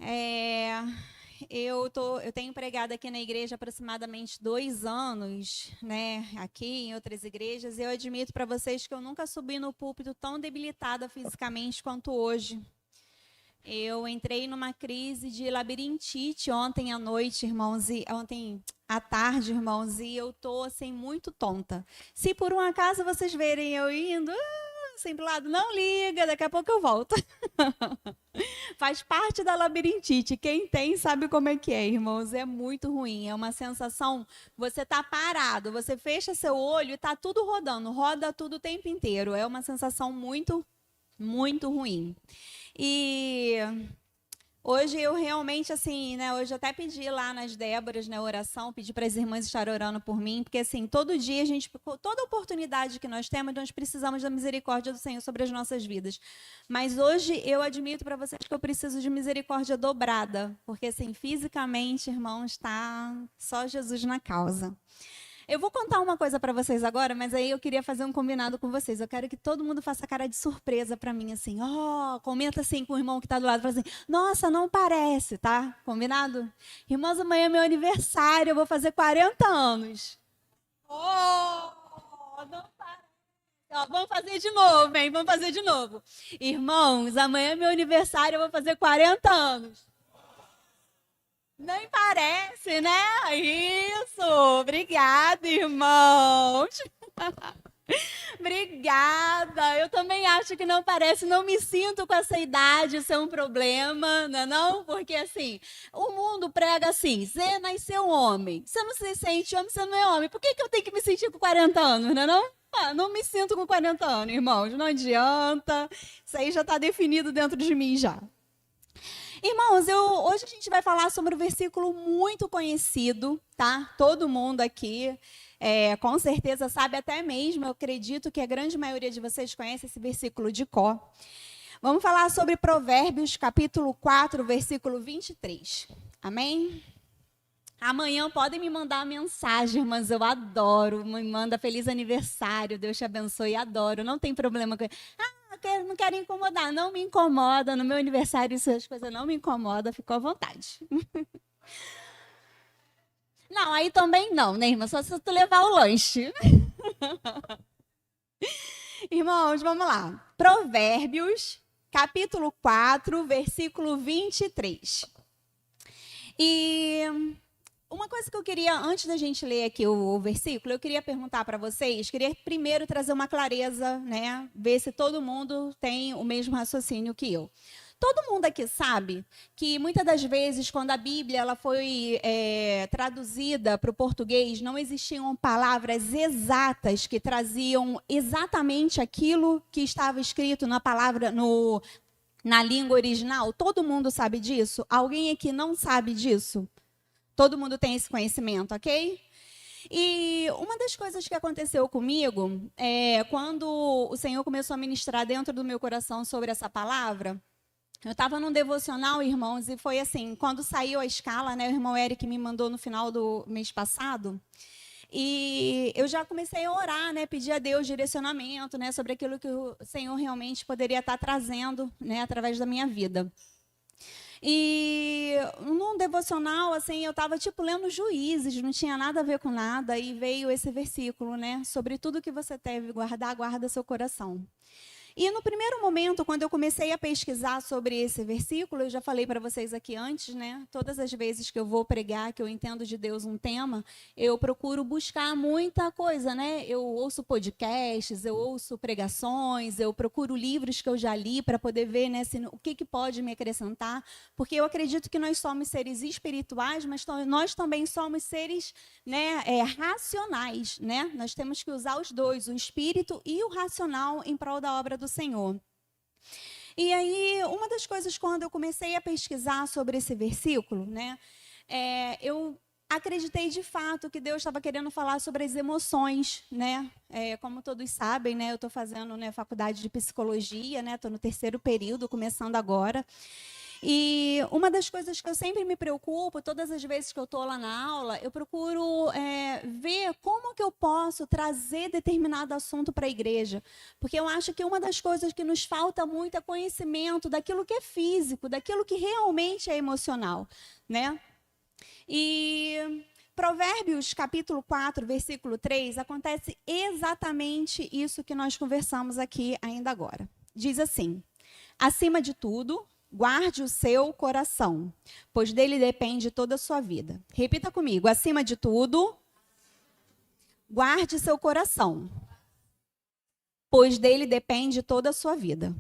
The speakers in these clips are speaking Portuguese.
É, eu tenho pregado aqui na igreja há aproximadamente 2 anos, né? Aqui em outras igrejas. Eu admito para vocês que eu nunca subi no púlpito tão debilitada fisicamente quanto hoje. Eu entrei numa crise de labirintite ontem à noite, irmãos, e ontem à tarde, irmãos, e eu tô assim muito tonta. Se por um acaso vocês verem eu indo, assim pro lado, não liga, daqui a pouco eu volto. Faz parte da labirintite. Quem tem sabe como é que é, irmãos. É muito ruim. É uma sensação. Você tá parado, você fecha seu olho e tá tudo rodando, roda tudo o tempo inteiro. É uma sensação muito, muito ruim. E hoje eu realmente, assim, né? Hoje eu até pedi lá nas Déboras, na oração, pedi para as irmãs estarem orando por mim, porque assim, todo dia a gente, toda oportunidade que nós temos, nós precisamos da misericórdia do Senhor sobre as nossas vidas. Mas hoje eu admito para vocês que eu preciso de misericórdia dobrada, porque assim, fisicamente, irmãos, está só Jesus na causa. Eu vou contar uma coisa para vocês agora, mas aí eu queria fazer um combinado com vocês. Eu quero que todo mundo faça cara de surpresa para mim, assim. Comenta assim com o irmão que está do lado, fala assim: nossa, não parece, tá? Combinado? Irmãos, amanhã é meu aniversário, eu vou fazer 40 anos. Não parece. Vamos fazer de novo, hein? Vamos fazer de novo. Irmãos, amanhã é meu aniversário, eu vou fazer 40 anos. Nem parece, né? Isso! Obrigada, irmãos! Obrigada! Eu também acho que não parece, não me sinto com essa idade, isso é um problema, não é não? Porque assim, o mundo prega assim, você nasceu homem, você não se sente homem, você não é homem, por que eu tenho que me sentir com 40 anos, não é não? Não me sinto com 40 anos, irmãos, não adianta, isso aí já está definido dentro de mim já. Irmãos, hoje a gente vai falar sobre um versículo muito conhecido, tá? Todo mundo aqui, com certeza sabe, até mesmo, eu acredito que a grande maioria de vocês conhece esse versículo de cor. Vamos falar sobre Provérbios, capítulo 4, versículo 23. Amém? Amanhã podem me mandar mensagem, mas eu adoro. Me manda feliz aniversário, Deus te abençoe, adoro. Não tem problema com não quero incomodar, não me incomoda. No meu aniversário, essas coisas não me incomodam, ficou à vontade. Não, aí também não, né, irmã? Só se tu levar o lanche. Irmãos, vamos lá. Provérbios, capítulo 4, versículo 23. E uma coisa que eu queria, antes da gente ler aqui o versículo, eu queria perguntar para vocês, queria primeiro trazer uma clareza, né? Ver se todo mundo tem o mesmo raciocínio que eu. Todo mundo aqui sabe que muitas das vezes, quando a Bíblia ela foi traduzida para o português, não existiam palavras exatas que traziam exatamente aquilo que estava escrito na palavra, na língua original. Todo mundo sabe disso? Alguém aqui não sabe disso? Todo mundo tem esse conhecimento, ok? E uma das coisas que aconteceu comigo é quando o Senhor começou a ministrar dentro do meu coração sobre essa palavra. Eu estava num devocional, irmãos, e foi assim, quando saiu a escala, né, o irmão Eric me mandou no final do mês passado, e eu já comecei a orar, né, pedir a Deus direcionamento, né, sobre aquilo que o Senhor realmente poderia estar trazendo, né, através da minha vida. E num devocional, assim, eu estava tipo lendo Juízes, não tinha nada a ver com nada, e veio esse versículo, né, sobre tudo que você deve guardar, guarda seu coração. E no primeiro momento, quando eu comecei a pesquisar sobre esse versículo, eu já falei para vocês aqui antes, né? Todas as vezes que eu vou pregar, que eu entendo de Deus um tema, eu procuro buscar muita coisa, né? Eu ouço podcasts, eu ouço pregações, eu procuro livros que eu já li para poder ver, né, o que pode me acrescentar, porque eu acredito que nós somos seres espirituais, mas nós também somos seres, né, racionais, né? Nós temos que usar os dois, o espírito e o racional, em prol da obra do Senhor. E aí, uma das coisas, quando eu comecei a pesquisar sobre esse versículo, né, eu acreditei de fato que Deus estava querendo falar sobre as emoções, né? Como todos sabem, né, eu estou fazendo, né, faculdade de psicologia, né, estou no terceiro período, começando agora. E uma das coisas que eu sempre me preocupo, todas as vezes que eu estou lá na aula, eu procuro ver como que eu posso trazer determinado assunto para a igreja. Porque eu acho que uma das coisas que nos falta muito é conhecimento daquilo que é físico, daquilo que realmente é emocional, né? E Provérbios, capítulo 4, versículo 3, acontece exatamente isso que nós conversamos aqui ainda agora. Diz assim: acima de tudo, guarde o seu coração, pois dele depende toda a sua vida. Repita comigo: acima de tudo, guarde seu coração, pois dele depende toda a sua vida.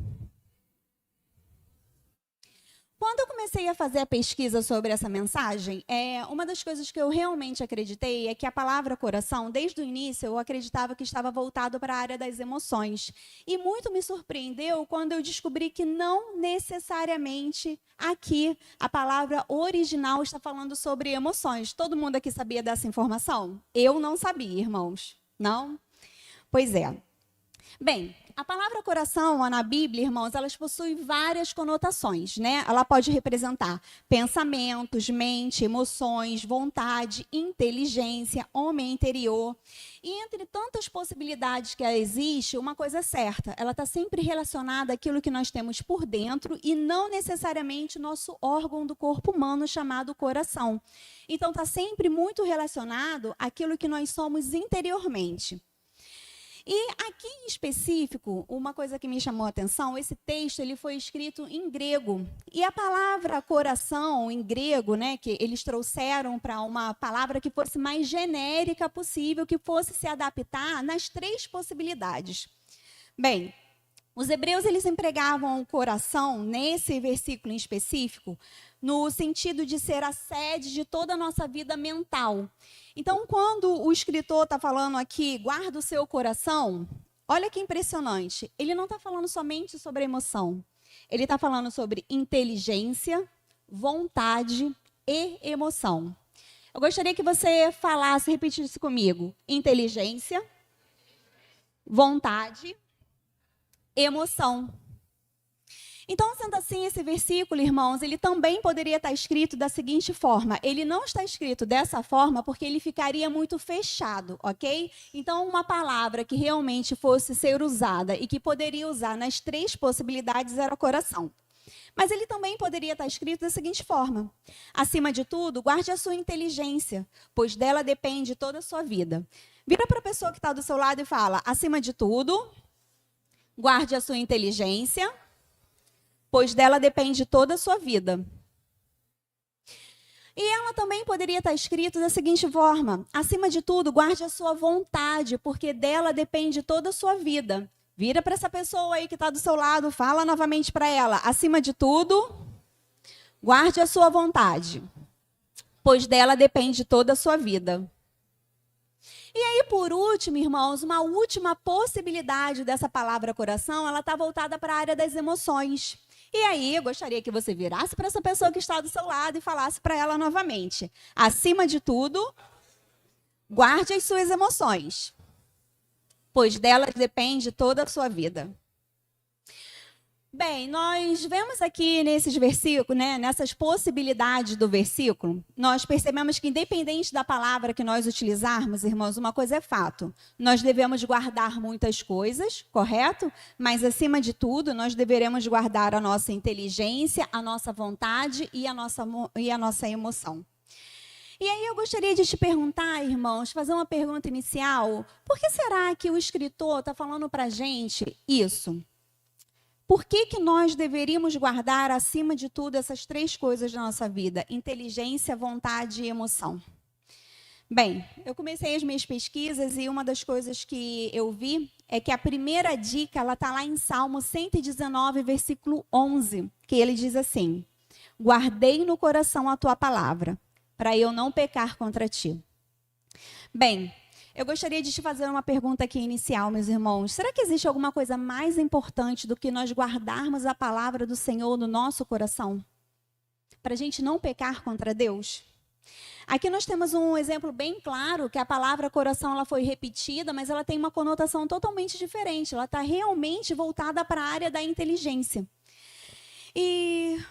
Quando eu comecei a fazer a pesquisa sobre essa mensagem, uma das coisas que eu realmente acreditei é que a palavra coração, desde o início, eu acreditava que estava voltado para a área das emoções. E muito me surpreendeu quando eu descobri que não necessariamente aqui a palavra original está falando sobre emoções. Todo mundo aqui sabia dessa informação? Eu não sabia, irmãos. Não? Pois é. Bem, a palavra coração na Bíblia, irmãos, elas possuem várias conotações, né? Ela pode representar pensamentos, mente, emoções, vontade, inteligência, homem interior. E entre tantas possibilidades que existe, uma coisa é certa, ela está sempre relacionada àquilo que nós temos por dentro e não necessariamente o nosso órgão do corpo humano chamado coração. Então, está sempre muito relacionado àquilo que nós somos interiormente. E aqui em específico, uma coisa que me chamou a atenção, esse texto ele foi escrito em grego. E a palavra coração em grego, né, que eles trouxeram para uma palavra que fosse mais genérica possível, que fosse se adaptar nas três possibilidades. Bem, os hebreus eles empregavam o coração nesse versículo em específico no sentido de ser a sede de toda a nossa vida mental. Então, quando o escritor está falando aqui, guarda o seu coração, olha que impressionante. Ele não está falando somente sobre emoção. Ele está falando sobre inteligência, vontade e emoção. Eu gostaria que você falasse, repetisse comigo. Inteligência, vontade, emoção. Então, sendo assim, esse versículo, irmãos, ele também poderia estar escrito da seguinte forma. Ele não está escrito dessa forma porque ele ficaria muito fechado, ok? Então, uma palavra que realmente fosse ser usada e que poderia usar nas três possibilidades era o coração. Mas ele também poderia estar escrito da seguinte forma. Acima de tudo, guarde a sua inteligência, pois dela depende toda a sua vida. Vira para a pessoa que está do seu lado e fala, acima de tudo, guarde a sua inteligência, pois dela depende toda a sua vida. E ela também poderia estar escrito da seguinte forma, acima de tudo, guarde a sua vontade, porque dela depende toda a sua vida. Vira para essa pessoa aí que está do seu lado, fala novamente para ela, acima de tudo, guarde a sua vontade, pois dela depende toda a sua vida. E aí, por último, irmãos, uma última possibilidade dessa palavra coração, ela está voltada para a área das emoções. E aí, eu gostaria que você virasse para essa pessoa que está do seu lado e falasse para ela novamente. Acima de tudo, guarde as suas emoções, pois delas depende toda a sua vida. Bem, nós vemos aqui nesses versículos, né, nessas possibilidades do versículo, nós percebemos que independente da palavra que nós utilizarmos, irmãos, uma coisa é fato. Nós devemos guardar muitas coisas, correto? Mas, acima de tudo, nós deveremos guardar a nossa inteligência, a nossa vontade e a nossa emoção. E aí eu gostaria de te perguntar, irmãos, fazer uma pergunta inicial. Por que será que o escritor está falando para a gente isso? Por que nós deveríamos guardar, acima de tudo, essas três coisas da nossa vida? Inteligência, vontade e emoção. Bem, eu comecei as minhas pesquisas e uma das coisas que eu vi é que a primeira dica ela está lá em Salmo 119, versículo 11, que ele diz assim, guardei no coração a tua palavra, para eu não pecar contra ti. Bem, eu gostaria de te fazer uma pergunta aqui inicial, meus irmãos. Será que existe alguma coisa mais importante do que nós guardarmos a palavra do Senhor no nosso coração? Para a gente não pecar contra Deus? Aqui nós temos um exemplo bem claro, que a palavra coração ela foi repetida, mas ela tem uma conotação totalmente diferente. Ela está realmente voltada para a área da inteligência. E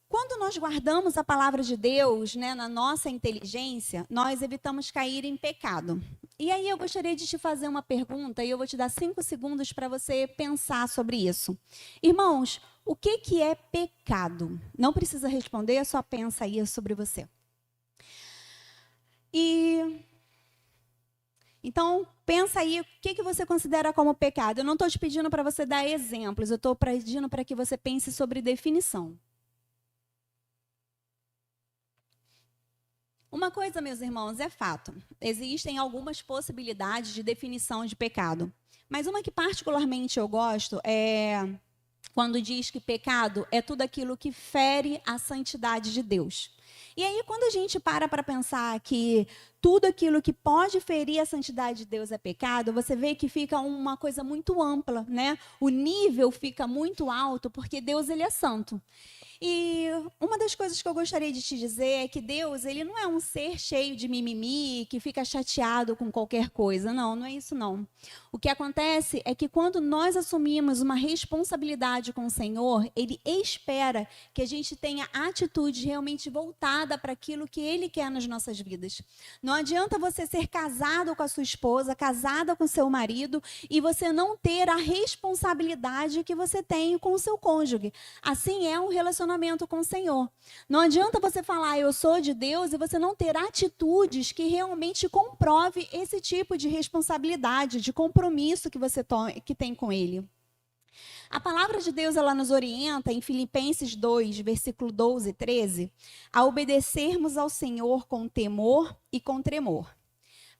Quando nós guardamos a palavra de Deus, né, na nossa inteligência, nós evitamos cair em pecado. E aí eu gostaria de te fazer uma pergunta e eu vou te dar 5 segundos para você pensar sobre isso. Irmãos, o que é pecado? Não precisa responder, só pensa aí sobre você. Então, pensa aí o que você considera como pecado. Eu não estou te pedindo para você dar exemplos, eu estou pedindo para que você pense sobre definição. Uma coisa, meus irmãos, é fato. Existem algumas possibilidades de definição de pecado. Mas uma que particularmente eu gosto é quando diz que pecado é tudo aquilo que fere a santidade de Deus. E aí, quando a gente para pensar que tudo aquilo que pode ferir a santidade de Deus é pecado, você vê que fica uma coisa muito ampla, né? O nível fica muito alto, porque Deus, ele é santo. E uma das coisas que eu gostaria de te dizer é que Deus, ele não é um ser cheio de mimimi, que fica chateado com qualquer coisa. Não, não é isso não. O que acontece é que quando nós assumimos uma responsabilidade com o Senhor, ele espera que a gente tenha atitude realmente voltada para aquilo que ele quer nas nossas vidas. Não adianta você ser casado com a sua esposa, casada com o seu marido, e você não ter a responsabilidade que você tem com o seu cônjuge. Assim é um relacionamento com o Senhor. Não adianta você falar, eu sou de Deus, e você não ter atitudes que realmente comprove esse tipo de responsabilidade, de compromisso que você tem com Ele. A palavra de Deus, ela nos orienta em Filipenses 2, versículo 12 e 13, a obedecermos ao Senhor com temor e com tremor.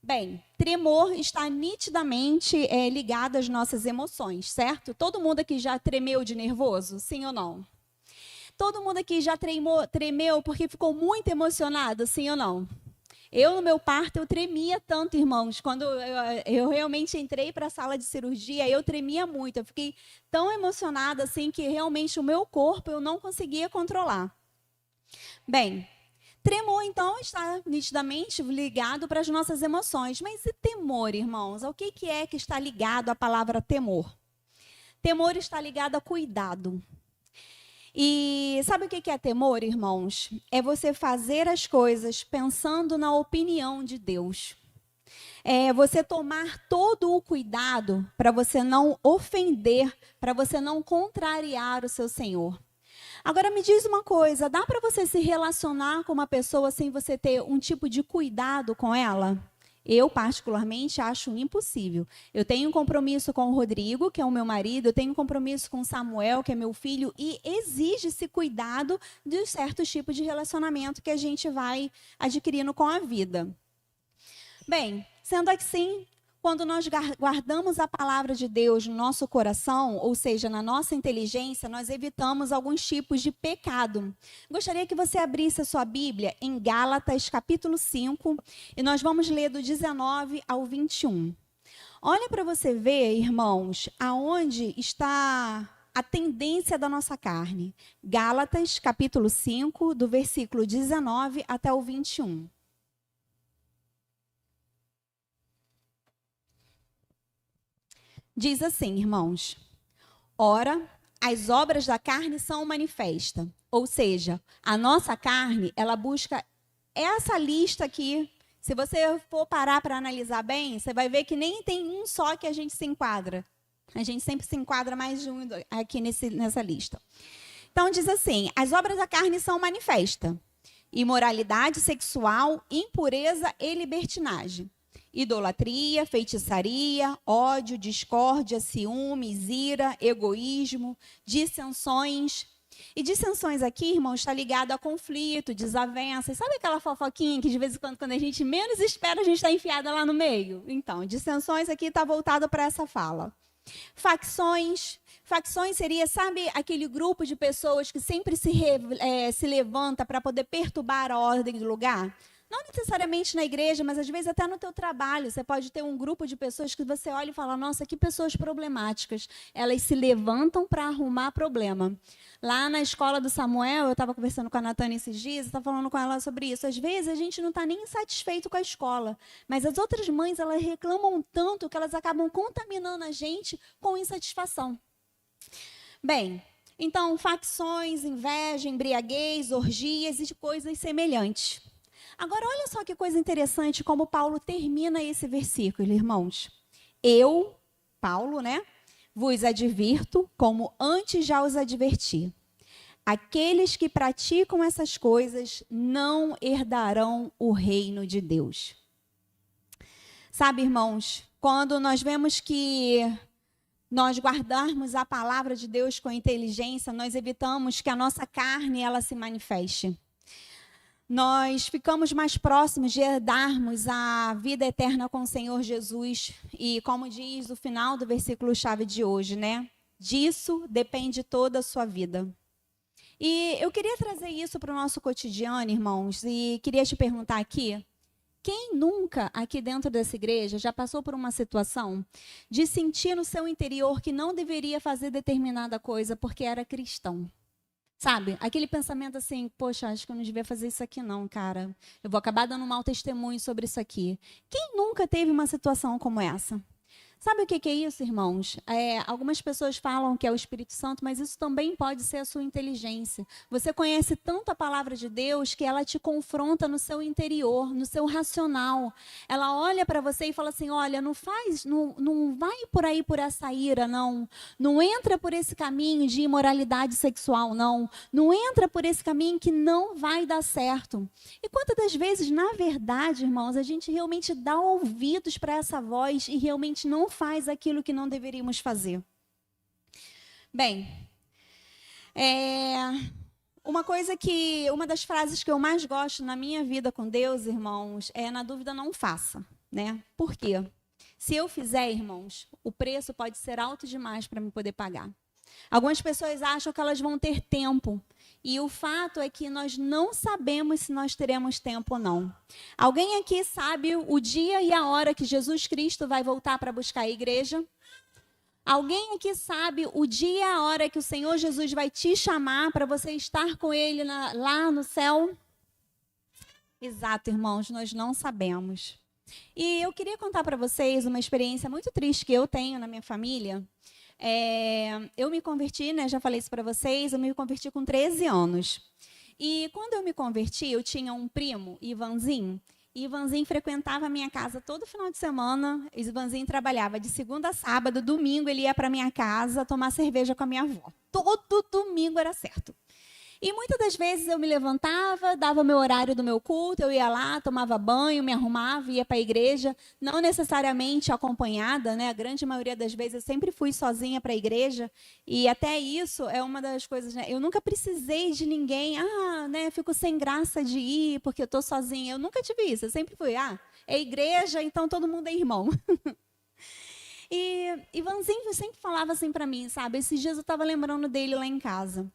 Bem, tremor está nitidamente ligado às nossas emoções, certo? Todo mundo aqui já tremeu de nervoso, sim ou não? Todo mundo aqui já tremeu porque ficou muito emocionado, sim ou não? Eu, no meu parto, eu tremia tanto, irmãos. Quando eu realmente entrei para a sala de cirurgia, eu tremia muito. Eu fiquei tão emocionada, assim, que realmente o meu corpo eu não conseguia controlar. Bem, tremor, então, está nitidamente ligado para as nossas emoções. Mas e temor, irmãos? O que é que está ligado à palavra temor? Temor está ligado a cuidado. E sabe o que é temor, irmãos? É você fazer as coisas pensando na opinião de Deus. É você tomar todo o cuidado para você não ofender, para você não contrariar o seu Senhor. Agora me diz uma coisa, dá para você se relacionar com uma pessoa sem você ter um tipo de cuidado com ela? Eu, particularmente, acho impossível. Eu tenho um compromisso com o Rodrigo, que é o meu marido, eu tenho um compromisso com o Samuel, que é meu filho, e exige-se cuidado de certos tipos de relacionamento que a gente vai adquirindo com a vida. Bem, sendo assim, quando nós guardamos a palavra de Deus no nosso coração, ou seja, na nossa inteligência, nós evitamos alguns tipos de pecado. Gostaria que você abrisse a sua Bíblia em Gálatas, capítulo 5, e nós vamos ler do 19 ao 21. Olha para você ver, irmãos, aonde está a tendência da nossa carne. Gálatas, capítulo 5, do versículo 19 até o 21. Diz assim, irmãos: ora, as obras da carne são manifestas, ou seja, a nossa carne, ela busca essa lista aqui. Se você for parar para analisar bem, você vai ver que nem tem um só que a gente se enquadra. A gente sempre se enquadra mais de um aqui nessa lista. Então, diz assim, as obras da carne são manifestas: imoralidade sexual, impureza e libertinagem, idolatria, feitiçaria, ódio, discórdia, ciúmes, ira, egoísmo, dissensões. E dissensões aqui, irmãos, está ligado a conflito, desavenças. Sabe aquela fofoquinha que de vez em quando a gente menos espera, a gente está enfiada lá no meio? Então, dissensões aqui está voltado para essa fala. Facções. Facções seria, sabe, aquele grupo de pessoas que sempre se levanta para poder perturbar a ordem do lugar? Não necessariamente na igreja, mas às vezes até no teu trabalho. Você pode ter um grupo de pessoas que você olha e fala, nossa, que pessoas problemáticas. Elas se levantam para arrumar problema. Lá na escola do Samuel, eu estava conversando com a Natânia esses dias, eu estava falando com ela sobre isso. Às vezes a gente não está nem satisfeito com a escola, mas as outras mães, elas reclamam tanto que elas acabam contaminando a gente com insatisfação. Bem, Então, facções, inveja, embriaguez, orgias e coisas semelhantes. Agora, olha só que coisa interessante como Paulo termina esse versículo, irmãos. Eu, Paulo, né, vos advirto, como antes já os adverti. Aqueles que praticam essas coisas não herdarão o reino de Deus. Sabe, irmãos, quando nós vemos que nós guardarmos a palavra de Deus com inteligência, nós evitamos que a nossa carne ela se manifeste. Nós ficamos mais próximos de herdarmos a vida eterna com o Senhor Jesus. E como diz o final do versículo-chave de hoje, né? Disso depende toda a sua vida. E eu queria trazer isso para o nosso cotidiano, irmãos, e queria te perguntar aqui, quem nunca aqui dentro dessa igreja já passou por uma situação de sentir no seu interior que não deveria fazer determinada coisa porque era cristão? Sabe, aquele pensamento assim, poxa, acho que eu não devia fazer isso aqui não, cara. Eu vou acabar dando um mau testemunho sobre isso aqui. Quem nunca teve uma situação como essa? Sabe o que é isso, irmãos? Algumas pessoas falam que é o Espírito Santo, mas isso também pode ser a sua inteligência. Você conhece tanto a palavra de Deus que ela te confronta no seu interior, no seu racional. Ela olha para você e fala assim, olha, não vai por aí por essa ira, não. Não entra por esse caminho de imoralidade sexual, não. Não entra por esse caminho que não vai dar certo. E quantas das vezes, na verdade, irmãos, a gente realmente dá ouvidos para essa voz e realmente não faz aquilo que não deveríamos fazer. Bem, uma das frases que eu mais gosto na minha vida com Deus, irmãos, é na dúvida não faça, né? Por quê? Se eu fizer, irmãos, o preço pode ser alto demais para me poder pagar. Algumas pessoas acham que elas vão ter tempo. E o fato é que nós não sabemos se nós teremos tempo ou não. Alguém aqui sabe o dia e a hora que Jesus Cristo vai voltar para buscar a igreja? Alguém aqui sabe o dia e a hora que o Senhor Jesus vai te chamar para você estar com Ele lá no céu? Exato, irmãos, nós não sabemos. E eu queria contar para vocês uma experiência muito triste que eu tenho na minha família. Eu me converti, né? Já falei isso para vocês, eu me converti com 13 anos. E quando eu me converti, eu tinha um primo, Ivanzinho, e Ivanzinho frequentava a minha casa todo final de semana. Ivanzinho trabalhava de segunda a sábado, domingo ele ia para minha casa tomar cerveja com a minha avó. Todo domingo era certo. E muitas das vezes eu me levantava, dava meu horário do meu culto, eu ia lá, tomava banho, me arrumava, ia para a igreja, não necessariamente acompanhada, né? A grande maioria das vezes eu sempre fui sozinha para a igreja, e até isso é uma das coisas, né? Eu nunca precisei de ninguém, né? Fico sem graça de ir porque eu estou sozinha. Eu nunca tive isso, eu sempre fui, é igreja, então todo mundo é irmão. E Ivanzinho sempre falava assim para mim, sabe? Esses dias eu estava lembrando dele lá em casa.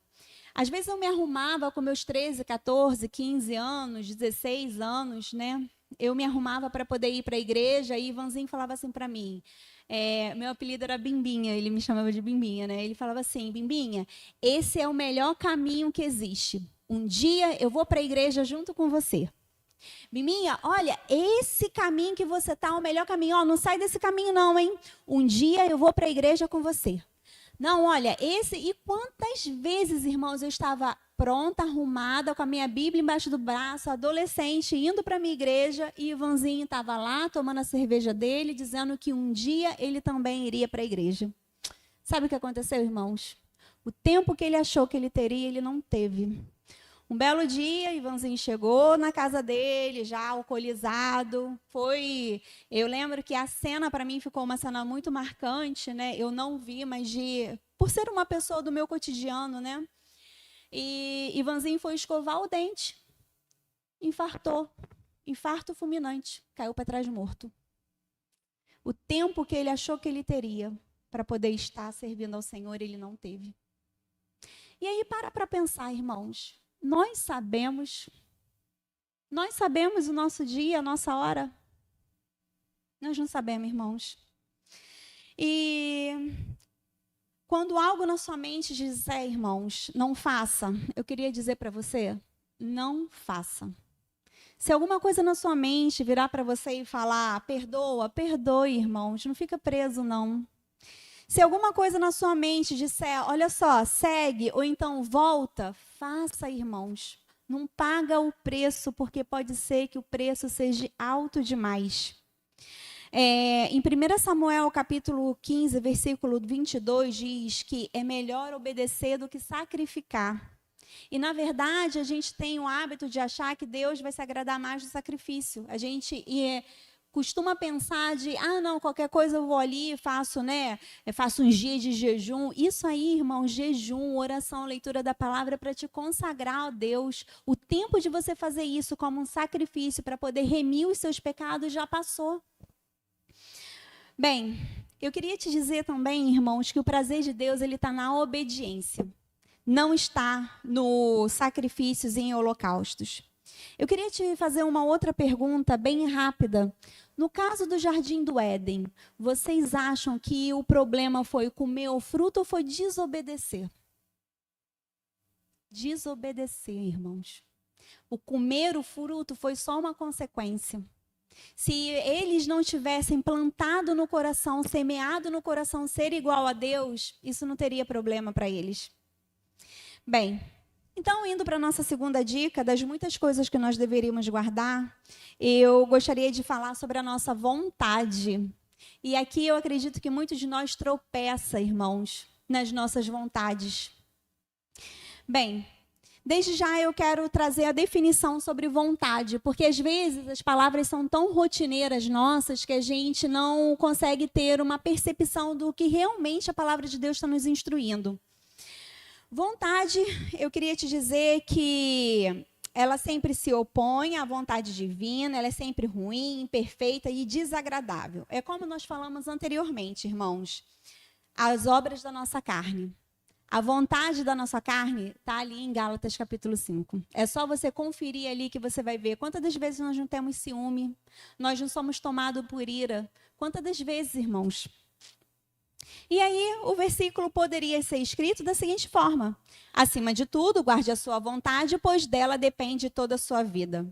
Às vezes eu me arrumava com meus 13, 14, 15 anos, 16 anos, né? Eu me arrumava para poder ir para a igreja e Ivanzinho falava assim para mim. Meu apelido era Bimbinha, ele me chamava de Bimbinha, né? Ele falava assim, Bimbinha, esse é o melhor caminho que existe. Um dia eu vou para a igreja junto com você. Bimbinha, olha, esse caminho que você tá é o melhor caminho. Não sai desse caminho não, hein? Um dia eu vou para a igreja com você. Não, olha, e quantas vezes, irmãos, eu estava pronta, arrumada, com a minha Bíblia embaixo do braço, adolescente, indo para a minha igreja, e Ivanzinho estava lá, tomando a cerveja dele, dizendo que um dia ele também iria para a igreja. Sabe o que aconteceu, irmãos? O tempo que ele achou que ele teria, ele não teve. Um belo dia, Ivanzinho chegou na casa dele, já alcoolizado. Eu lembro que a cena para mim ficou uma cena muito marcante, né? Eu não vi, mas por ser uma pessoa do meu cotidiano, né? E Ivanzinho foi escovar o dente, infartou, infarto fulminante, caiu para trás morto. O tempo que ele achou que ele teria para poder estar servindo ao Senhor, ele não teve. E aí para pensar, irmãos. Nós sabemos o nosso dia, a nossa hora? Nós não sabemos, irmãos. E quando algo na sua mente diz, irmãos, não faça, eu queria dizer para você, não faça. Se alguma coisa na sua mente virar para você e falar, perdoa, perdoe, irmãos, não fica preso, não. Se alguma coisa na sua mente disser, olha só, segue, ou então volta, faça, irmãos. Não paga o preço, porque pode ser que o preço seja alto demais. Em 1 Samuel, capítulo 15, versículo 22, diz que é melhor obedecer do que sacrificar. E, na verdade, a gente tem o hábito de achar que Deus vai se agradar mais do sacrifício. A gente costuma pensar de, não, qualquer coisa eu vou ali e faço, né? Eu faço uns dias de jejum. Isso aí, irmão, jejum, oração, leitura da palavra para te consagrar a Deus. O tempo de você fazer isso como um sacrifício para poder remir os seus pecados já passou. Bem, eu queria te dizer também, irmãos, que o prazer de Deus ele está na obediência. Não está nos sacrifícios e em holocaustos. Eu queria te fazer uma outra pergunta bem rápida. No caso do Jardim do Éden, vocês acham que o problema foi comer o fruto ou foi desobedecer? Desobedecer, irmãos. O comer o fruto foi só uma consequência. Se eles não tivessem plantado no coração, semeado no coração ser igual a Deus, isso não teria problema para eles. Bem, então indo para a nossa segunda dica, das muitas coisas que nós deveríamos guardar, eu gostaria de falar sobre a nossa vontade. E aqui eu acredito que muitos de nós tropeçam, irmãos, nas nossas vontades. Bem, desde já eu quero trazer a definição sobre vontade, porque às vezes as palavras são tão rotineiras nossas que a gente não consegue ter uma percepção do que realmente a palavra de Deus está nos instruindo. Vontade, eu queria te dizer que ela sempre se opõe à vontade divina, ela é sempre ruim, imperfeita e desagradável. É como nós falamos anteriormente, irmãos, as obras da nossa carne. A vontade da nossa carne está ali em Gálatas capítulo 5. É só você conferir ali que você vai ver quantas das vezes nós não temos ciúme, nós não somos tomados por ira. Quantas das vezes, irmãos? E aí o versículo poderia ser escrito da seguinte forma: acima de tudo, guarde a sua vontade, pois dela depende toda a sua vida.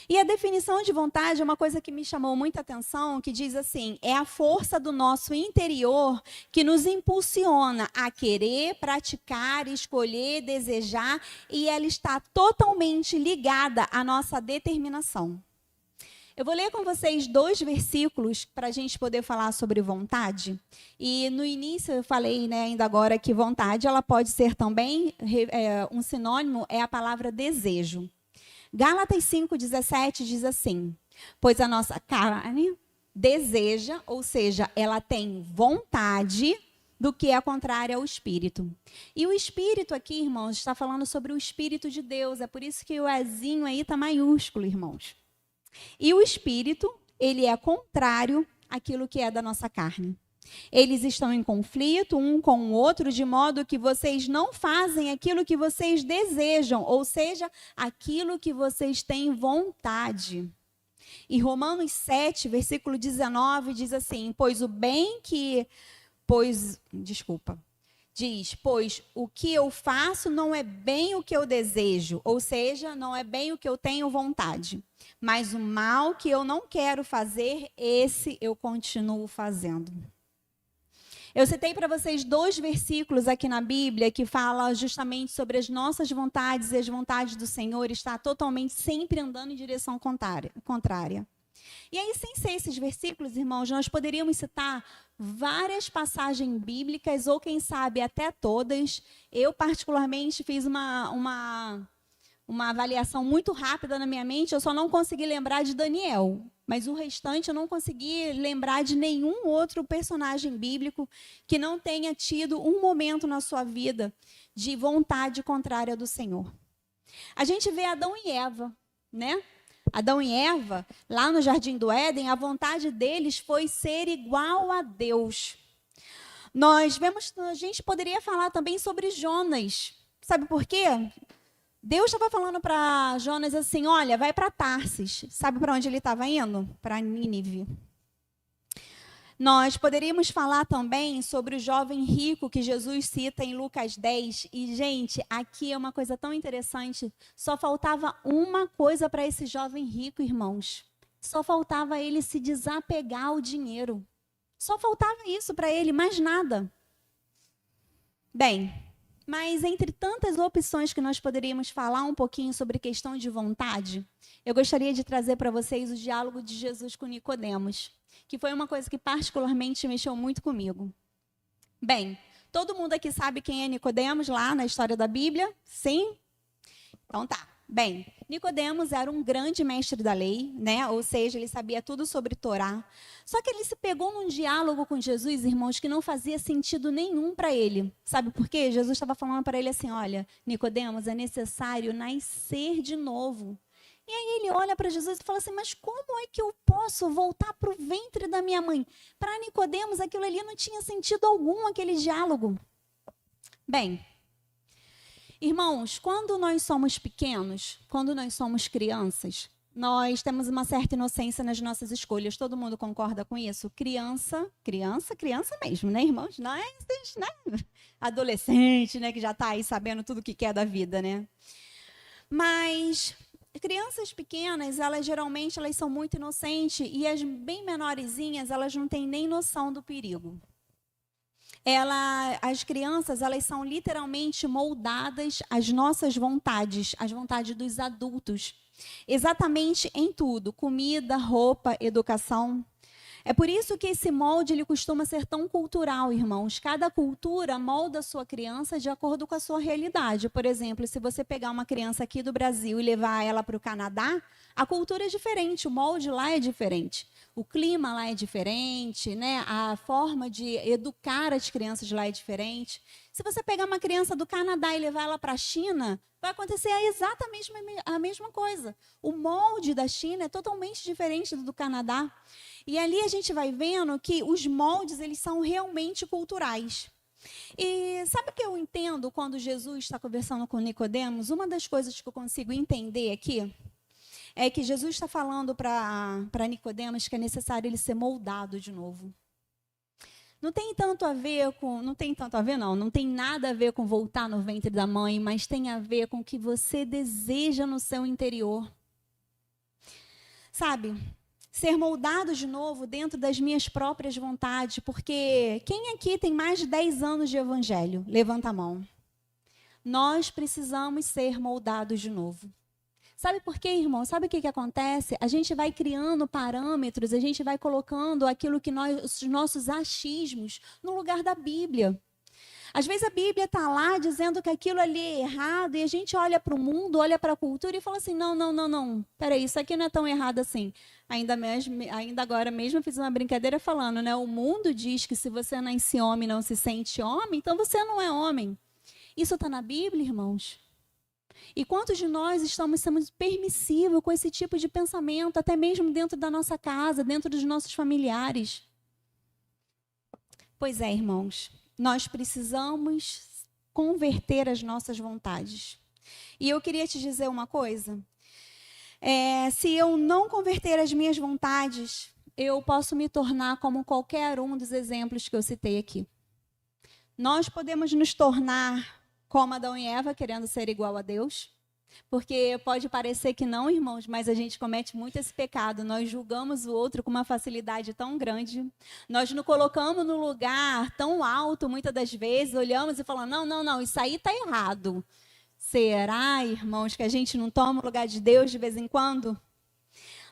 E a definição de vontade é uma coisa que me chamou muita atenção, que diz assim, é a força do nosso interior que nos impulsiona a querer, praticar, escolher, desejar, e ela está totalmente ligada à nossa determinação. Eu vou ler com vocês 2 versículos para a gente poder falar sobre vontade. E no início eu falei, né, ainda agora, que vontade ela pode ser também, um sinônimo é a palavra desejo. Gálatas 5,17 diz assim, pois a nossa carne deseja, ou seja, ela tem vontade do que é contrária ao Espírito. E o Espírito aqui, irmãos, está falando sobre o Espírito de Deus, é por isso que o Ezinho aí está maiúsculo, irmãos. E o Espírito, ele é contrário àquilo que é da nossa carne. Eles estão em conflito um com o outro, de modo que vocês não fazem aquilo que vocês desejam, ou seja, aquilo que vocês têm vontade. E Romanos 7, versículo 19, diz assim, pois o que eu faço não é bem o que eu desejo, ou seja, não é bem o que eu tenho vontade. Mas o mal que eu não quero fazer, esse eu continuo fazendo. Eu citei para vocês 2 versículos aqui na Bíblia que falam justamente sobre as nossas vontades e as vontades do Senhor está totalmente sempre andando em direção contrária. E aí, sem ser esses versículos, irmãos, nós poderíamos citar várias passagens bíblicas, ou quem sabe até todas. Eu, particularmente, fiz uma avaliação muito rápida na minha mente, eu só não consegui lembrar de Daniel. Mas o restante eu não consegui lembrar de nenhum outro personagem bíblico que não tenha tido um momento na sua vida de vontade contrária do Senhor. A gente vê Adão e Eva, né? Adão e Eva, lá no Jardim do Éden, a vontade deles foi ser igual a Deus. A gente poderia falar também sobre Jonas. Sabe por quê? Deus estava falando para Jonas assim, olha, vai para Tarsis. Sabe para onde ele estava indo? Para Nínive. Nós poderíamos falar também sobre o jovem rico que Jesus cita em Lucas 10. E, gente, aqui é uma coisa tão interessante. Só faltava uma coisa para esse jovem rico, irmãos. Só faltava ele se desapegar ao dinheiro. Só faltava isso para ele, mais nada. Bem, mas entre tantas opções que nós poderíamos falar um pouquinho sobre questão de vontade, eu gostaria de trazer para vocês o diálogo de Jesus com Nicodemos, que foi uma coisa que particularmente mexeu muito comigo. Bem, todo mundo aqui sabe quem é Nicodemos lá na história da Bíblia? Sim? Então tá. Bem, Nicodemos era um grande mestre da lei, né? Ou seja, ele sabia tudo sobre Torá. Só que ele se pegou num diálogo com Jesus, irmãos, que não fazia sentido nenhum para ele. Sabe por quê? Jesus estava falando para ele assim: olha, Nicodemos, é necessário nascer de novo. E aí ele olha para Jesus e fala assim: mas como é que eu posso voltar para o ventre da minha mãe? Para Nicodemos, aquilo ali não tinha sentido algum, aquele diálogo. Bem, irmãos, quando nós somos pequenos, quando nós somos crianças, nós temos uma certa inocência nas nossas escolhas. Todo mundo concorda com isso? Criança mesmo, né, irmãos? Nós, né? Adolescente, né, que já está aí sabendo tudo o que quer da vida, né? Mas crianças pequenas, elas geralmente são muito inocentes, e as bem menorzinhas, elas não têm nem noção do perigo. As crianças, elas são literalmente moldadas às nossas vontades, às vontades dos adultos. Exatamente em tudo: comida, roupa, educação. É por isso que esse molde ele costuma ser tão cultural, irmãos. Cada cultura molda a sua criança de acordo com a sua realidade. Por exemplo, se você pegar uma criança aqui do Brasil e levar ela para o Canadá, a cultura é diferente, o molde lá é diferente. O clima lá é diferente, né? A forma de educar as crianças lá é diferente. Se você pegar uma criança do Canadá e levar ela para a China, vai acontecer exatamente a mesma coisa. O molde da China é totalmente diferente do Canadá. E ali a gente vai vendo que os moldes, eles são realmente culturais. E sabe o que eu entendo quando Jesus está conversando com Nicodemos? Uma das coisas que eu consigo entender aqui é que Jesus está falando para Nicodemos que é necessário ele ser moldado de novo. Não tem nada a ver com voltar no ventre da mãe, mas tem a ver com o que você deseja no seu interior. Sabe? Ser moldado de novo dentro das minhas próprias vontades, porque quem aqui tem mais de 10 anos de evangelho? Levanta a mão. Nós precisamos ser moldados de novo. Sabe por quê, irmão? Sabe o que acontece? A gente vai criando parâmetros, a gente vai colocando aquilo que os nossos achismos no lugar da Bíblia. Às vezes a Bíblia está lá dizendo que aquilo ali é errado, e a gente olha para o mundo, olha para a cultura e fala assim: não, peraí, isso aqui não é tão errado assim. Ainda agora mesmo eu fiz uma brincadeira falando, né? O mundo diz que se você nasce homem não se sente homem, então você não é homem. Isso está na Bíblia, irmãos? E quantos de nós estamos sendo permissivos com esse tipo de pensamento, até mesmo dentro da nossa casa, dentro dos nossos familiares? Pois é, irmãos, nós precisamos converter as nossas vontades. E eu queria te dizer uma coisa. Se eu não converter as minhas vontades, eu posso me tornar como qualquer um dos exemplos que eu citei aqui. Nós podemos nos tornar como Adão e Eva, querendo ser igual a Deus, porque pode parecer que não, irmãos, mas a gente comete muito esse pecado. Nós julgamos o outro com uma facilidade tão grande. Nós nos colocamos no lugar tão alto, muitas das vezes, olhamos e falamos: não, isso aí está errado. Será, irmãos, que a gente não toma o lugar de Deus de vez em quando?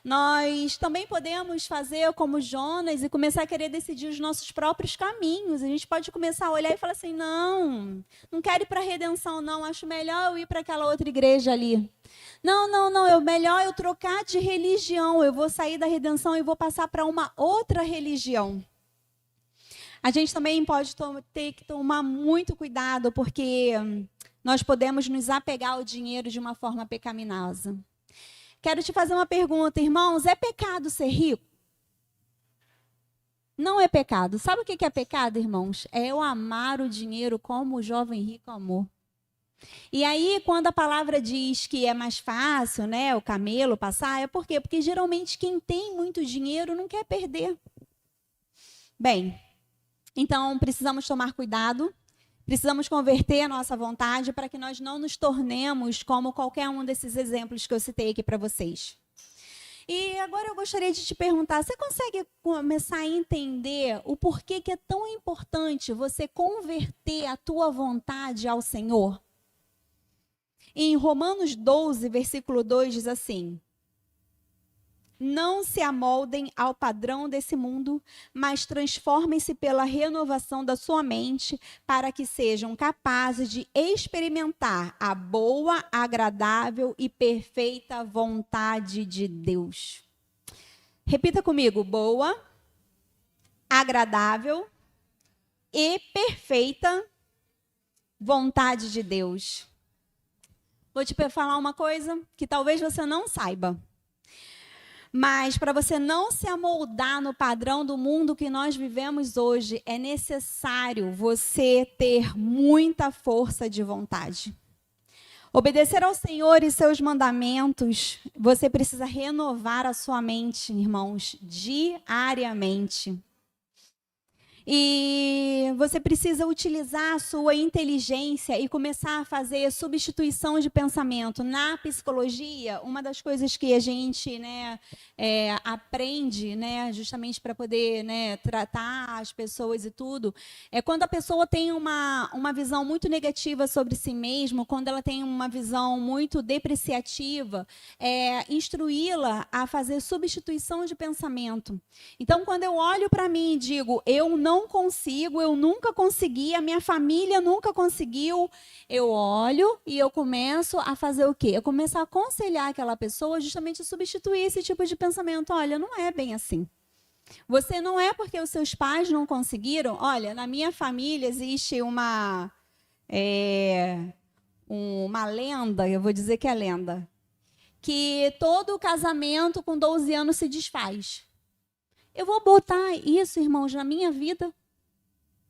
Nós também podemos fazer como Jonas e começar a querer decidir os nossos próprios caminhos. A gente pode começar a olhar e falar assim: não quero ir para a redenção, não. Acho melhor eu ir para aquela outra igreja ali. Não, é melhor eu trocar de religião. Eu vou sair da redenção e vou passar para uma outra religião. A gente também pode ter que tomar muito cuidado, porque nós podemos nos apegar ao dinheiro de uma forma pecaminosa. Quero te fazer uma pergunta, irmãos: é pecado ser rico? Não é pecado. Sabe o que é pecado, irmãos? É eu amar o dinheiro como o jovem rico amou. E aí, quando a palavra diz que é mais fácil, né, o camelo passar, é por quê? Porque geralmente quem tem muito dinheiro não quer perder. Bem, então precisamos tomar cuidado. Precisamos converter a nossa vontade para que nós não nos tornemos como qualquer um desses exemplos que eu citei aqui para vocês. E agora eu gostaria de te perguntar, você consegue começar a entender o porquê que é tão importante você converter a tua vontade ao Senhor? Em Romanos 12, versículo 2 diz assim: não se amoldem ao padrão desse mundo, mas transformem-se pela renovação da sua mente, para que sejam capazes de experimentar a boa, agradável e perfeita vontade de Deus. Repita comigo: boa, agradável e perfeita vontade de Deus. Vou te falar uma coisa que talvez você não saiba. Mas para você não se amoldar no padrão do mundo que nós vivemos hoje, é necessário você ter muita força de vontade. Obedecer ao Senhor e seus mandamentos, você precisa renovar a sua mente, irmãos, diariamente. E você precisa utilizar a sua inteligência e começar a fazer substituição de pensamento. Na psicologia, uma das coisas que a gente aprende, justamente para poder tratar as pessoas e tudo, é quando a pessoa tem uma visão muito negativa sobre si mesma, quando ela tem uma visão muito depreciativa, instruí-la a fazer substituição de pensamento. Então, quando eu olho para mim e digo, eu não consigo, eu nunca consegui, a minha família nunca conseguiu, eu olho e eu começo a fazer o quê? Eu começo a aconselhar aquela pessoa justamente a substituir esse tipo de pensamento. Olha, não é bem assim. Você não é porque os seus pais não conseguiram. Olha, na minha família existe uma lenda, eu vou dizer que é lenda, que todo casamento com 12 anos se desfaz. Eu vou botar isso, irmãos, na minha vida.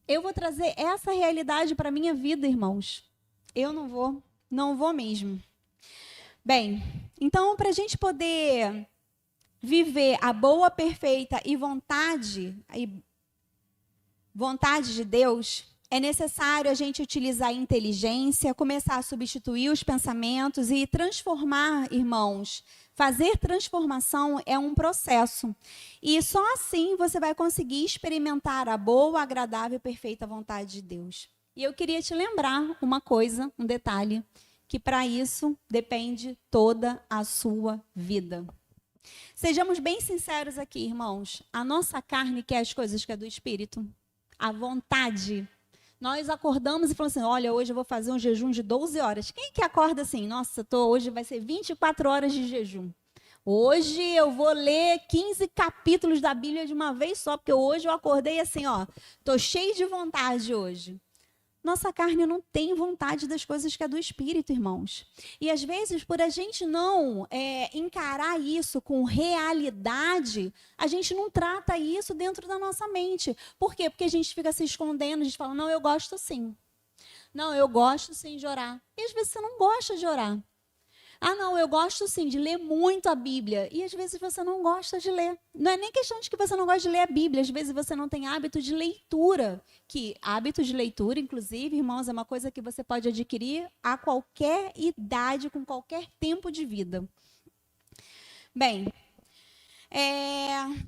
Eu vou trazer essa realidade para a minha vida, irmãos. Eu não vou mesmo. Bem, então, para a gente poder viver a boa, perfeita e vontade de Deus, é necessário a gente utilizar a inteligência, começar a substituir os pensamentos e transformar, irmãos. Fazer transformação é um processo. E só assim você vai conseguir experimentar a boa, agradável e perfeita vontade de Deus. E eu queria te lembrar uma coisa, um detalhe, que para isso depende toda a sua vida. Sejamos bem sinceros aqui, irmãos. A nossa carne quer as coisas que é do Espírito. A vontade. Nós acordamos e falamos assim, olha, hoje eu vou fazer um jejum de 12 horas. Quem que acorda assim? Nossa, hoje vai ser 24 horas de jejum. Hoje eu vou ler 15 capítulos da Bíblia de uma vez só, porque hoje eu acordei assim, ó, tô cheio de vontade hoje. Nossa carne não tem vontade das coisas que é do Espírito, irmãos. E às vezes, por a gente não encarar isso com realidade, a gente não trata isso dentro da nossa mente. Por quê? Porque a gente fica se escondendo, a gente fala, não, eu gosto sim. Não, eu gosto sim de orar. E às vezes você não gosta de orar. Ah, não, eu gosto sim de ler muito a Bíblia. E às vezes você não gosta de ler. Não é nem questão de que você não gosta de ler a Bíblia. Às vezes você não tem hábito de leitura. Que hábito de leitura, inclusive, irmãos, é uma coisa que você pode adquirir a qualquer idade, com qualquer tempo de vida. Bem,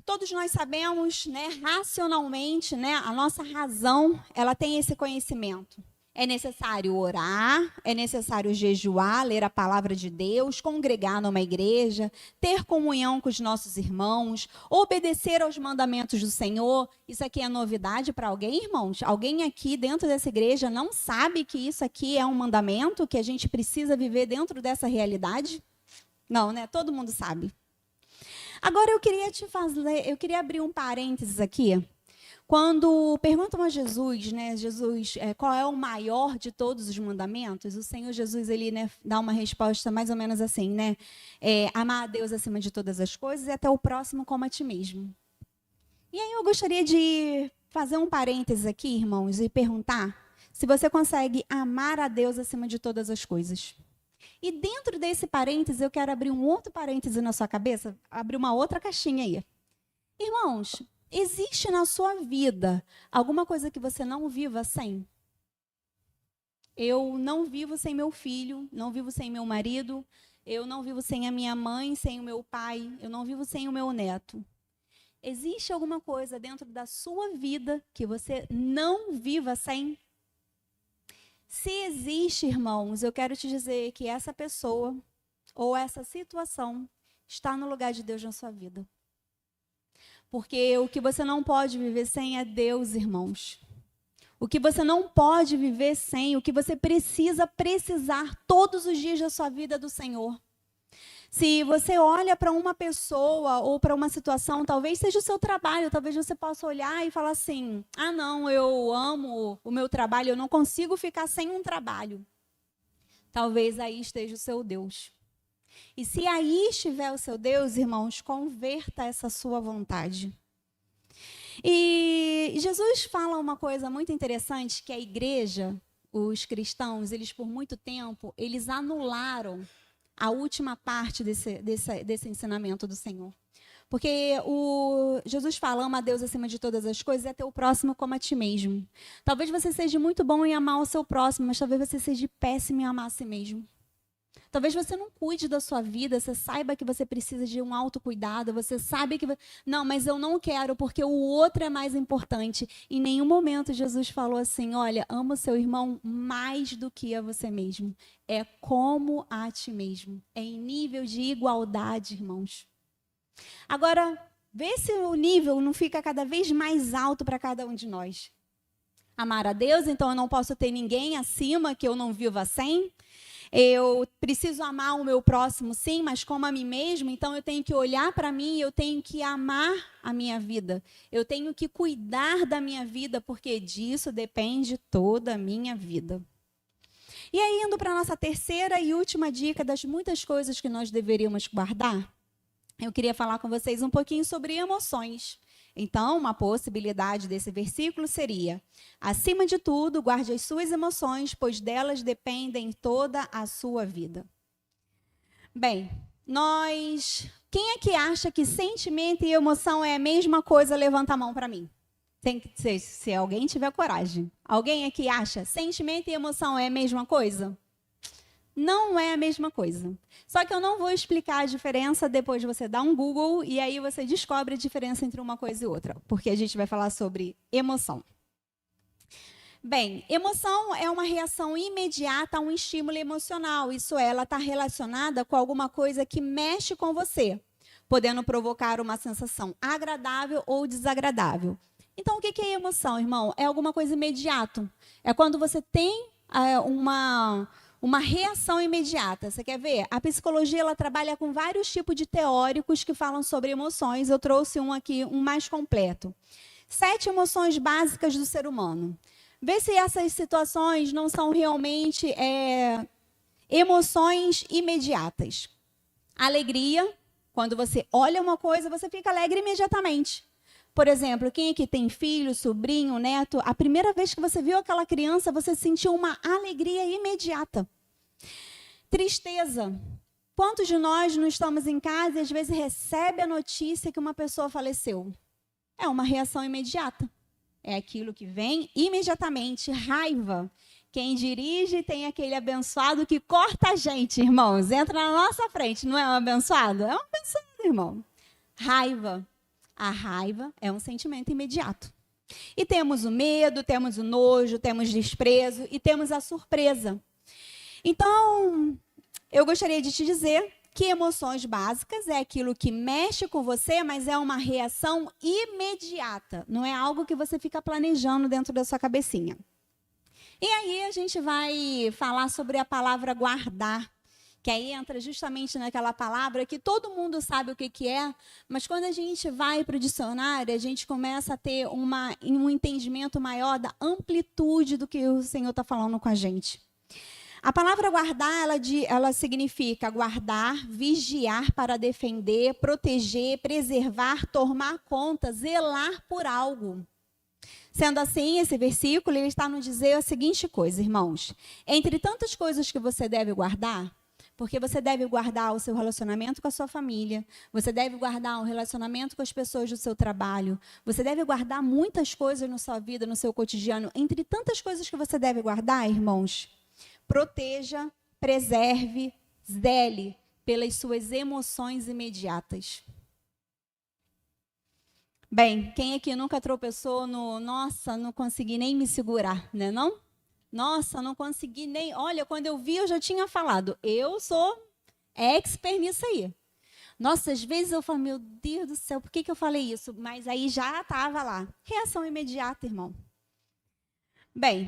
todos nós sabemos, racionalmente, a nossa razão, ela tem esse conhecimento. É necessário orar, é necessário jejuar, ler a palavra de Deus, congregar numa igreja, ter comunhão com os nossos irmãos, obedecer aos mandamentos do Senhor. Isso aqui é novidade para alguém, irmãos? Alguém aqui dentro dessa igreja não sabe que isso aqui é um mandamento, que a gente precisa viver dentro dessa realidade? Não, né? Todo mundo sabe. Agora eu queria abrir um parênteses aqui. Quando perguntam a Jesus, Jesus, qual é o maior de todos os mandamentos? O Senhor Jesus, ele dá uma resposta mais ou menos assim, amar a Deus acima de todas as coisas e até o próximo como a ti mesmo. E aí eu gostaria de fazer um parênteses aqui, irmãos, e perguntar se você consegue amar a Deus acima de todas as coisas. E dentro desse parênteses, eu quero abrir um outro parêntese na sua cabeça, abrir uma outra caixinha aí. Irmãos, existe na sua vida alguma coisa que você não viva sem? Eu não vivo sem meu filho, não vivo sem meu marido, eu não vivo sem a minha mãe, sem o meu pai, eu não vivo sem o meu neto. Existe alguma coisa dentro da sua vida que você não viva sem? Se existe, irmãos, eu quero te dizer que essa pessoa ou essa situação está no lugar de Deus na sua vida. Porque o que você não pode viver sem é Deus, irmãos. O que você não pode viver sem, o que você precisar todos os dias da sua vida é do Senhor. Se você olha para uma pessoa ou para uma situação, talvez seja o seu trabalho, talvez você possa olhar e falar assim, ah não, eu amo o meu trabalho, eu não consigo ficar sem um trabalho. Talvez aí esteja o seu Deus. E se aí estiver o seu Deus, irmãos, converta essa sua vontade. E Jesus fala uma coisa muito interessante, que a igreja, os cristãos, eles por muito tempo, eles anularam a última parte desse ensinamento do Senhor. Porque Jesus fala, ama a Deus acima de todas as coisas, é ter o próximo como a ti mesmo. Talvez você seja muito bom em amar o seu próximo, mas talvez você seja péssimo em amar a si mesmo. Talvez você não cuide da sua vida, você saiba que você precisa de um autocuidado, você sabe que... Não, mas eu não quero porque o outro é mais importante. Em nenhum momento Jesus falou assim, olha, ama o seu irmão mais do que a você mesmo. É como a ti mesmo. É em nível de igualdade, irmãos. Agora, vê se o nível não fica cada vez mais alto para cada um de nós. Amar a Deus, então eu não posso ter ninguém acima que eu não viva sem. Eu preciso amar o meu próximo, sim, mas como a mim mesmo, então eu tenho que olhar para mim, eu tenho que amar a minha vida. Eu tenho que cuidar da minha vida, porque disso depende toda a minha vida. E aí, indo para a nossa terceira e última dica das muitas coisas que nós deveríamos guardar, eu queria falar com vocês um pouquinho sobre emoções. Então, uma possibilidade desse versículo seria: acima de tudo, guarde as suas emoções, pois delas dependem toda a sua vida. Bem, quem é que acha que sentimento e emoção é a mesma coisa? Levanta a mão para mim. Tem que ser, se alguém tiver coragem. Alguém aqui acha sentimento e emoção é a mesma coisa? Não é a mesma coisa. Só que eu não vou explicar a diferença, depois você dá um Google e aí você descobre a diferença entre uma coisa e outra, porque a gente vai falar sobre emoção. Bem, emoção é uma reação imediata a um estímulo emocional. Isso é, ela está relacionada com alguma coisa que mexe com você, podendo provocar uma sensação agradável ou desagradável. Então, o que é emoção, irmão? É alguma coisa imediata. É quando você tem uma reação imediata. Você quer ver? A psicologia ela trabalha com vários tipos de teóricos que falam sobre emoções. Eu trouxe um aqui, um mais completo. 7 emoções básicas do ser humano. Vê se essas situações não são realmente emoções imediatas. Alegria. Quando você olha uma coisa, você fica alegre imediatamente. Por exemplo, quem aqui tem filho, sobrinho, neto, a primeira vez que você viu aquela criança, você sentiu uma alegria imediata. Tristeza. Quantos de nós não estamos em casa e às vezes recebe a notícia que uma pessoa faleceu? É uma reação imediata. É aquilo que vem imediatamente. Raiva. Quem dirige tem aquele abençoado que corta a gente, irmãos. Entra na nossa frente, não é um abençoado? É um abençoado, irmão. Raiva. A raiva é um sentimento imediato. E temos o medo, temos o nojo, temos desprezo e temos a surpresa. Então, eu gostaria de te dizer que emoções básicas é aquilo que mexe com você, mas é uma reação imediata. Não é algo que você fica planejando dentro da sua cabecinha. E aí a gente vai falar sobre a palavra guardar. Que aí entra justamente naquela palavra que todo mundo sabe o que é, mas quando a gente vai para o dicionário, a gente começa a ter um entendimento maior da amplitude do que o Senhor está falando com a gente. A palavra guardar, ela significa guardar, vigiar para defender, proteger, preservar, tomar conta, zelar por algo. Sendo assim, esse versículo ele está nos dizer a seguinte coisa, irmãos. Entre tantas coisas que você deve guardar, porque você deve guardar o seu relacionamento com a sua família, você deve guardar o relacionamento com as pessoas do seu trabalho, você deve guardar muitas coisas na sua vida, no seu cotidiano. Entre tantas coisas que você deve guardar, irmãos, proteja, preserve, zele pelas suas emoções imediatas. Bem, quem aqui nunca tropeçou no, nossa, não consegui nem me segurar, né não? Nossa, não consegui nem, olha, quando eu vi eu já tinha falado, eu sou expert nisso aí. Nossa, às vezes eu falo, meu Deus do céu, por que eu falei isso? Mas aí já estava lá. Reação imediata, irmão. Bem,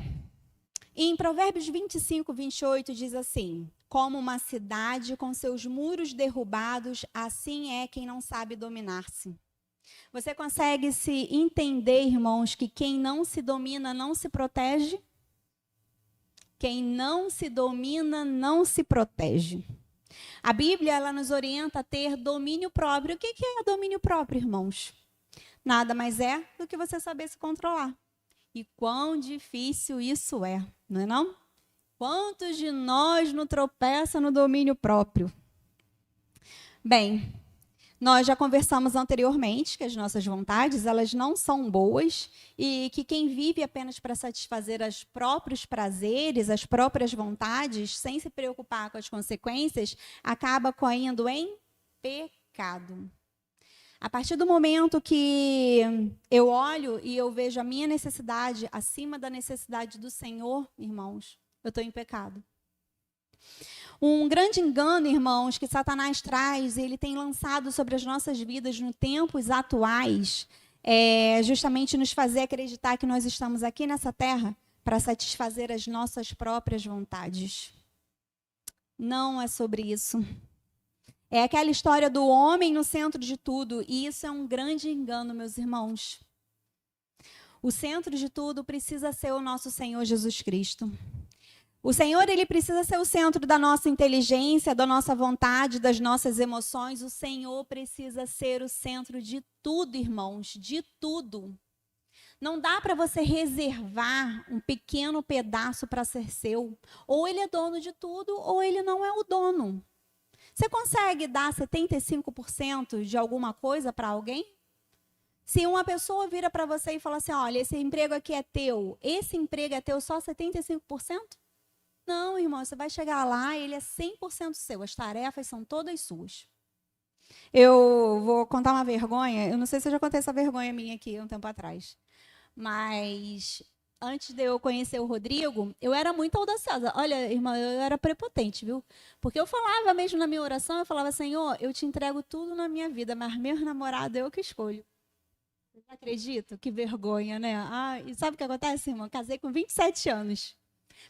em Provérbios 25, 28 diz assim: como uma cidade com seus muros derrubados, assim é quem não sabe dominar-se. Você consegue se entender, irmãos, que quem não se domina não se protege? Quem não se domina não se protege. A Bíblia, ela nos orienta a ter domínio próprio. O que é domínio próprio, irmãos? Nada mais é do que você saber se controlar. E quão difícil isso é, não é não? Quantos de nós não tropeçam no domínio próprio? Bem, nós já conversamos anteriormente que as nossas vontades, elas não são boas e que quem vive apenas para satisfazer os próprios prazeres, as próprias vontades, sem se preocupar com as consequências, acaba caindo em pecado. A partir do momento que eu olho e eu vejo a minha necessidade acima da necessidade do Senhor, irmãos, eu estou em pecado. Um grande engano, irmãos, que Satanás traz, ele tem lançado sobre as nossas vidas nos tempos atuais, é justamente nos fazer acreditar que nós estamos aqui nessa terra para satisfazer as nossas próprias vontades. Não é sobre isso. É aquela história do homem no centro de tudo, e isso é um grande engano, meus irmãos. O centro de tudo precisa ser o nosso Senhor Jesus Cristo. O Senhor, ele precisa ser o centro da nossa inteligência, da nossa vontade, das nossas emoções. O Senhor precisa ser o centro de tudo, irmãos, de tudo. Não dá para você reservar um pequeno pedaço para ser seu. Ou ele é dono de tudo, ou ele não é o dono. Você consegue dar 75% de alguma coisa para alguém? Se uma pessoa vira para você e fala assim, olha, esse emprego aqui é teu, esse emprego é teu só 75%? Não, irmão, você vai chegar lá e ele é 100% seu, as tarefas são todas suas. Eu vou contar uma vergonha, eu não sei se eu já contei essa vergonha minha aqui um tempo atrás, mas antes de eu conhecer o Rodrigo, eu era muito audaciosa. Olha, irmã, eu era prepotente, viu? Porque eu falava mesmo na minha oração, eu falava, Senhor, eu te entrego tudo na minha vida, mas meu namorado eu que escolho. Vocês acreditam? Que vergonha, né? Ah, e sabe o que acontece, irmão? Casei com 27 anos.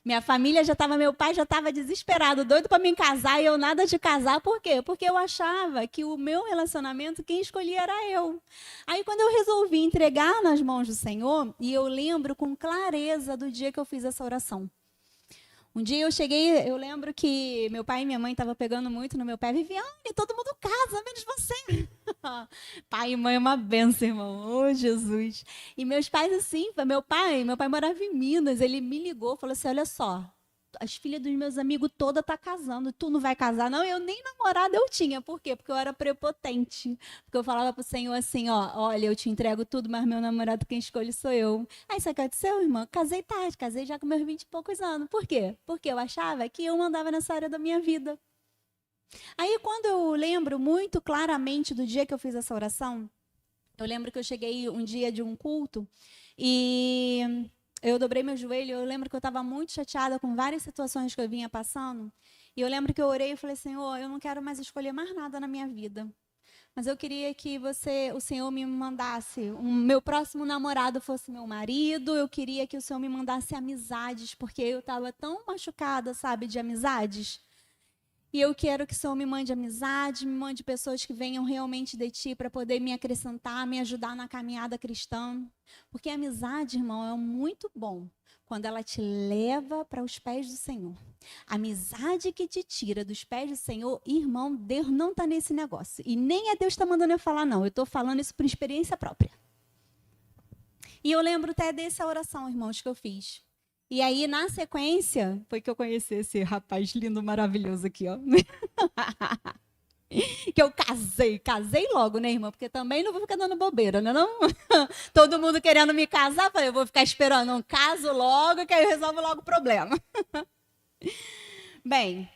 Minha família já estava, meu pai já estava desesperado, doido para me casar, e eu nada de casar. Por quê? Porque eu achava que o meu relacionamento, quem escolhia era eu. Aí, quando eu resolvi entregar nas mãos do Senhor, e eu lembro com clareza do dia que eu fiz essa oração. Um dia eu cheguei, eu lembro que meu pai e minha mãe estavam pegando muito no meu pé. Viviane, todo mundo casa, menos você. Pai e mãe é uma benção, irmão. Oh, Jesus. E meus pais, assim, meu pai morava em Minas, ele me ligou, falou assim, olha só, as filhas dos meus amigos todas tá casando, tu não vai casar? Não, eu nem namorada eu tinha. Por quê? Porque eu era prepotente. Porque eu falava pro Senhor assim, ó, olha, eu te entrego tudo, mas meu namorado quem escolhe sou eu. Aí isso aconteceu, irmã? Casei tarde, casei já com meus 20 e poucos anos. Por quê? Porque eu achava que eu mandava nessa área da minha vida. Aí quando eu lembro muito claramente do dia que eu fiz essa oração, eu lembro que eu cheguei um dia de um culto e eu dobrei meu joelho, eu lembro que eu estava muito chateada com várias situações que eu vinha passando. E eu lembro que eu orei e falei, Senhor, eu não quero mais escolher mais nada na minha vida. Mas eu queria que o Senhor me mandasse, meu próximo namorado fosse meu marido, eu queria que o Senhor me mandasse amizades, porque eu estava tão machucada, sabe, de amizades. E eu quero que o Senhor me mande amizade, me mande pessoas que venham realmente de Ti para poder me acrescentar, me ajudar na caminhada cristã. Porque a amizade, irmão, é muito bom quando ela te leva para os pés do Senhor. A amizade que te tira dos pés do Senhor, irmão, Deus não está nesse negócio. E nem é Deus que está mandando eu falar, não. Eu estou falando isso por experiência própria. E eu lembro até dessa oração, irmãos, que eu fiz. E aí, na sequência, foi que eu conheci esse rapaz lindo, maravilhoso aqui, ó. Que eu casei logo, né, irmã? Porque também não vou ficar dando bobeira, né, não? Todo mundo querendo me casar, falei, eu vou ficar esperando um caso logo, que aí eu resolvo logo o problema. Bem,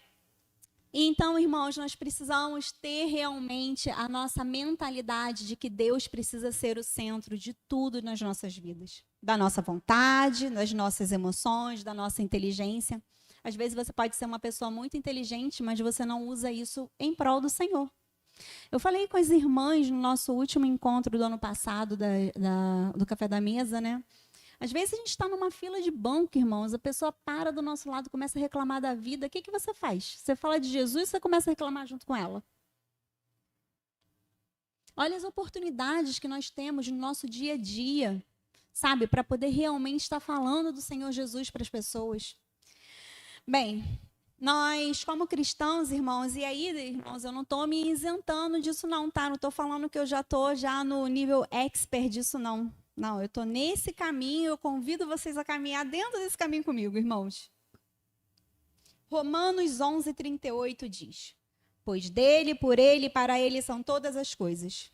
Então, irmãos, nós precisamos ter realmente a nossa mentalidade de que Deus precisa ser o centro de tudo nas nossas vidas. Da nossa vontade, das nossas emoções, da nossa inteligência. Às vezes você pode ser uma pessoa muito inteligente, mas você não usa isso em prol do Senhor. Eu falei com as irmãs no nosso último encontro do ano passado, do Café da Mesa, né? Às vezes a gente está numa fila de banco, irmãos, a pessoa para do nosso lado, começa a reclamar da vida. O que você faz? Você fala de Jesus, você começa a reclamar junto com ela. Olha as oportunidades que nós temos no nosso dia a dia, sabe? Para poder realmente estar falando do Senhor Jesus para as pessoas. Bem, nós como cristãos, irmãos, e aí, irmãos, eu não estou me isentando disso não, tá? Não estou falando que eu já estou no nível expert disso não. Não, eu estou nesse caminho, eu convido vocês a caminhar dentro desse caminho comigo, irmãos. Romanos 11:38 diz: pois dele, por ele e para ele são todas as coisas.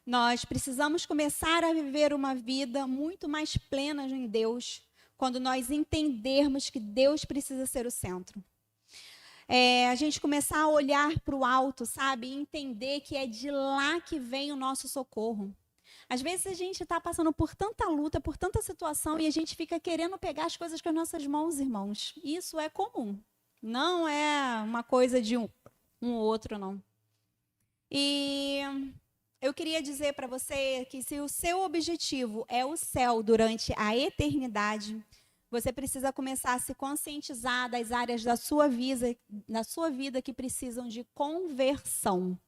Nós precisamos começar a viver uma vida muito mais plena em Deus, quando nós entendermos que Deus precisa ser o centro. A gente começar a olhar para o alto, sabe? E entender que é de lá que vem o nosso socorro. Às vezes a gente está passando por tanta luta, por tanta situação, e a gente fica querendo pegar as coisas com as nossas mãos, irmãos. Isso é comum. Não é uma coisa de um ou outro, não. E eu queria dizer para você que se o seu objetivo é o céu durante a eternidade, você precisa começar a se conscientizar das áreas da sua vida que precisam de conversão.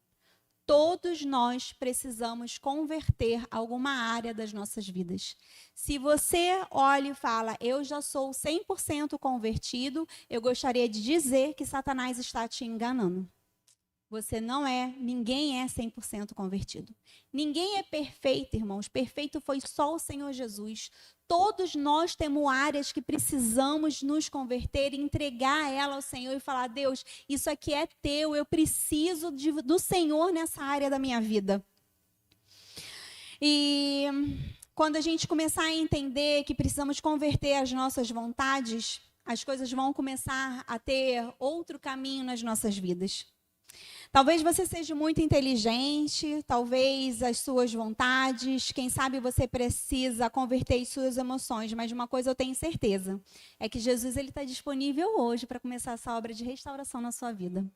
Todos nós precisamos converter alguma área das nossas vidas. Se você olha e fala, eu já sou 100% convertido, eu gostaria de dizer que Satanás está te enganando. Você não é, ninguém é 100% convertido. Ninguém é perfeito, irmãos. Perfeito foi só o Senhor Jesus. Todos nós temos áreas que precisamos nos converter e entregar ela ao Senhor e falar, Deus, isso aqui é teu, eu preciso do Senhor nessa área da minha vida. E quando a gente começar a entender que precisamos converter as nossas vontades, as coisas vão começar a ter outro caminho nas nossas vidas. Talvez você seja muito inteligente, talvez as suas vontades, quem sabe você precisa converter as suas emoções, mas de uma coisa eu tenho certeza, é que Jesus está disponível hoje para começar essa obra de restauração na sua vida.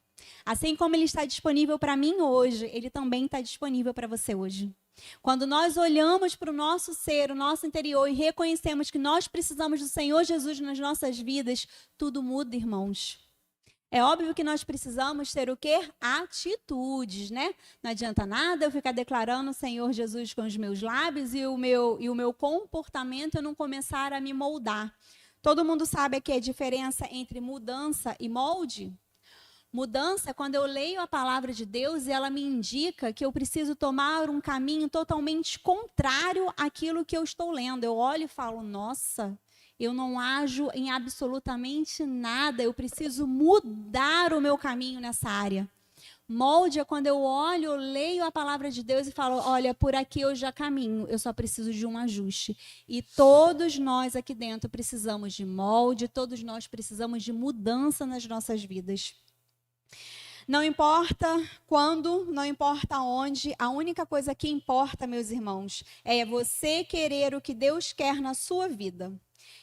Assim como ele está disponível para mim hoje, ele também está disponível para você hoje. Quando nós olhamos para o nosso ser, o nosso interior e reconhecemos que nós precisamos do Senhor Jesus nas nossas vidas, tudo muda, irmãos. É óbvio que nós precisamos ter o quê? Atitudes, né? Não adianta nada eu ficar declarando o Senhor Jesus com os meus lábios e o meu comportamento eu não começar a me moldar. Todo mundo sabe aqui a diferença entre mudança e molde? Mudança é quando eu leio a palavra de Deus e ela me indica que eu preciso tomar um caminho totalmente contrário àquilo que eu estou lendo. Eu olho e falo, nossa, eu não ajo em absolutamente nada, eu preciso mudar o meu caminho nessa área. Molde é quando eu olho, eu leio a palavra de Deus e falo, olha, por aqui eu já caminho, eu só preciso de um ajuste. E todos nós aqui dentro precisamos de molde, todos nós precisamos de mudança nas nossas vidas. Não importa quando, não importa onde, a única coisa que importa, meus irmãos, é você querer o que Deus quer na sua vida.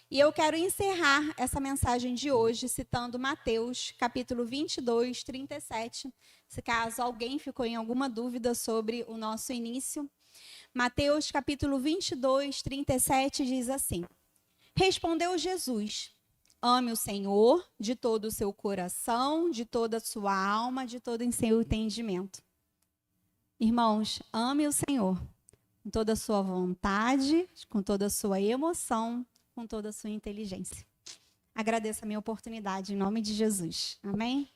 E eu quero encerrar essa mensagem de hoje citando Mateus, capítulo 22, 37. Se caso alguém ficou em alguma dúvida sobre o nosso início. Mateus, capítulo 22, 37 diz assim: respondeu Jesus, ame o Senhor de todo o seu coração, de toda a sua alma, de todo o seu entendimento. Irmãos, ame o Senhor com toda a sua vontade, com toda a sua emoção, com toda a sua inteligência. Agradeço a minha oportunidade, em nome de Jesus. Amém?